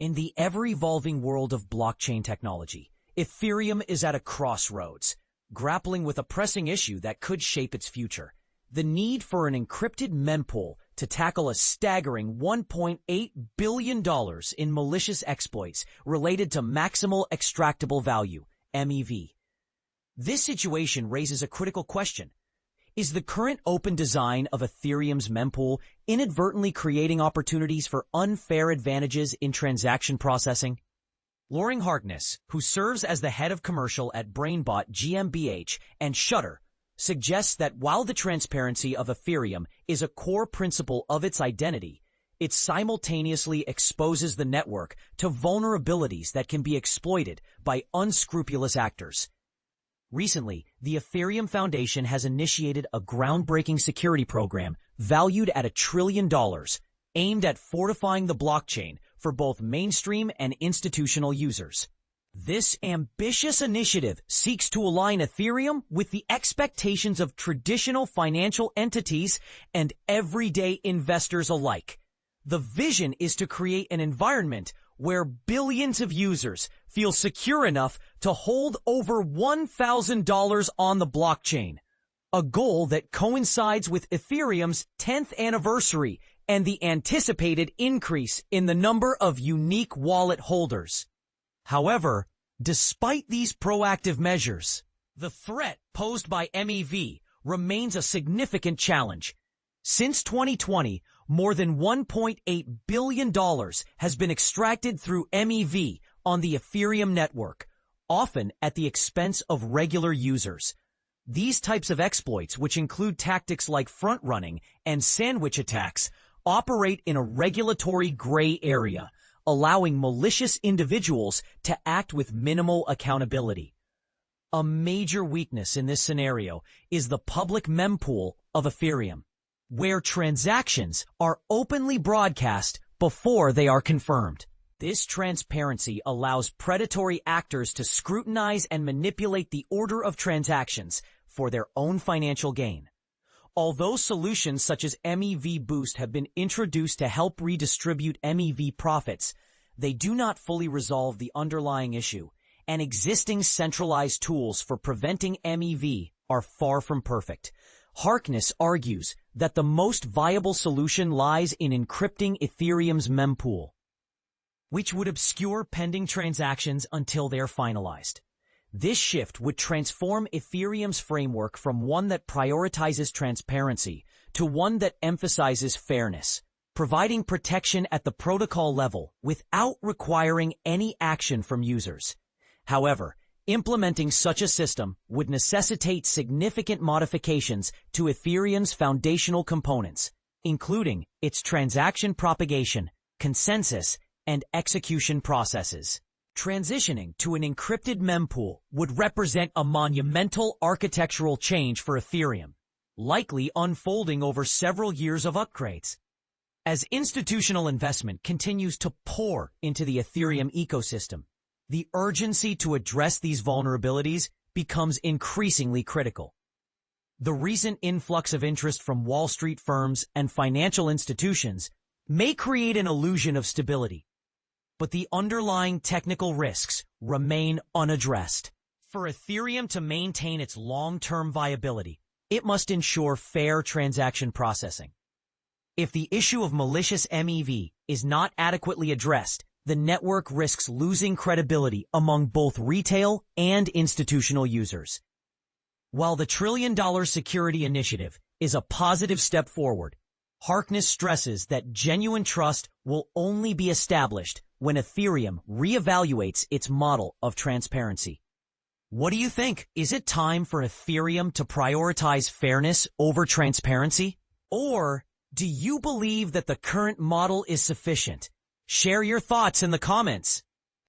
In the ever-evolving world of blockchain technology, Ethereum is at a crossroads, grappling with a pressing issue that could shape its future: the need for an encrypted mempool to tackle a staggering $1.8 billion in malicious exploits related to maximal extractable value, MEV. This situation raises a critical question. Is the current open design of Ethereum's mempool inadvertently creating opportunities for unfair advantages in transaction processing? Loring Harkness, who serves as the head of commercial at BrainBot GmbH and Shutter, suggests that while the transparency of Ethereum is a core principle of its identity, it simultaneously exposes the network to vulnerabilities that can be exploited by unscrupulous actors. Recently, the Ethereum Foundation has initiated a groundbreaking security program valued at $1 trillion, aimed at fortifying the blockchain for both mainstream and institutional users. This ambitious initiative seeks to align Ethereum with the expectations of traditional financial entities and everyday investors alike. The vision is to create an environment where billions of users feel secure enough to hold over $1,000 on the blockchain, a goal that coincides with Ethereum's 10th anniversary and the anticipated increase in the number of unique wallet holders. However, despite these proactive measures, the threat posed by MEV remains a significant challenge. Since 2020, more than $1.8 billion has been extracted through MEV on the Ethereum network, often at the expense of regular users. These types of exploits, which include tactics like front-running and sandwich attacks, operate in a regulatory gray area, allowing malicious individuals to act with minimal accountability. A major weakness in this scenario is the public mempool of Ethereum, where transactions are openly broadcast before they are confirmed. This transparency allows predatory actors to scrutinize and manipulate the order of transactions for their own financial gain. Although solutions such as MEV Boost have been introduced to help redistribute MEV profits, they do not fully resolve the underlying issue, and existing centralized tools for preventing MEV are far from perfect. Harkness argues that the most viable solution lies in encrypting Ethereum's mempool, which would obscure pending transactions until they are finalized. This shift would transform Ethereum's framework from one that prioritizes transparency to one that emphasizes fairness, providing protection at the protocol level without requiring any action from users. However, implementing such a system would necessitate significant modifications to Ethereum's foundational components, including its transaction propagation, consensus, and execution processes. Transitioning to an encrypted mempool would represent a monumental architectural change for Ethereum, likely unfolding over several years of upgrades. As institutional investment continues to pour into the Ethereum ecosystem, the urgency to address these vulnerabilities becomes increasingly critical. The recent influx of interest from Wall Street firms and financial institutions may create an illusion of stability, but the underlying technical risks remain unaddressed. For Ethereum to maintain its long-term viability, it must ensure fair transaction processing. If the issue of malicious MEV is not adequately addressed, the network risks losing credibility among both retail and institutional users. While the $1 trillion security initiative is a positive step forward, Harkness stresses that genuine trust will only be established when Ethereum reevaluates its model of transparency. What do you think? Is it time for Ethereum to prioritize fairness over transparency? Or do you believe that the current model is sufficient? Share your thoughts in the comments.